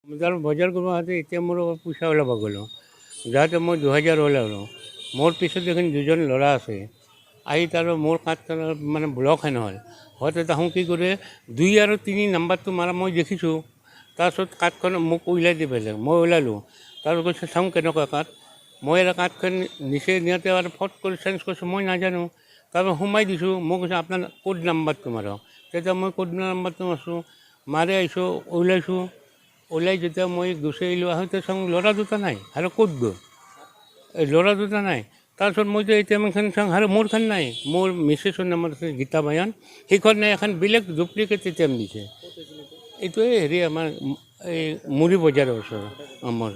তাৰ বজাৰ কৰিব আহোঁতে এতিয়া মোৰ পইচা ওলাব গ'লোঁ যাওঁতে মই 2000 ওলালোঁ মোৰ পিছত দেখোন দুজন ল'ৰা আছে আহি তাৰ মোৰ কাৰ্ডখন মানে ব্লক হেন হ'ল হয়তো তাহোঁ কি কৰে 2 আৰু 3 নাম্বাৰটো মাৰা মই দেখিছোঁ তাৰপিছত কাৰ্ডখন মোক উলিয়াই দি বেলেগ মই ওলালোঁ তাৰপিছত কৈছে চাওঁ কেনেকুৱা কাৰ্ড মই এটা কাৰ্ডখন নিচে নিয়াতে আৰু ফট কৰি চেঞ্জ কৰিছোঁ মই নাজানো তাৰপিছত সোমাই দিছোঁ মই কৈছোঁ আপোনাৰ ক'ড নাম্বাৰটো মাৰক তেতিয়া মই ক'ড নাম্বাৰটো মাৰিছোঁ মাৰি আহিছোঁ ওলাইছোঁ ওলাই যেতিয়া মই গুচি আহিলোঁ আহোঁতে চাওঁ ল'ৰা দুটা নাই আৰু ক'ত গ'ল এই ল'ৰা দুটা নাই তাৰপিছত মই যে এটিএমখন চাওঁ আৰু মোৰখন নাই মোৰ মিছেছৰ নাম্বাৰ আছে গীতা বায়ান সেইখন নাই এখন বেলেগ ডুপ্লিকেট এটিএম দিছে এইটোৱে হেৰি আমাৰ এই মুড়ি বজাৰৰ ওচৰত আমাৰ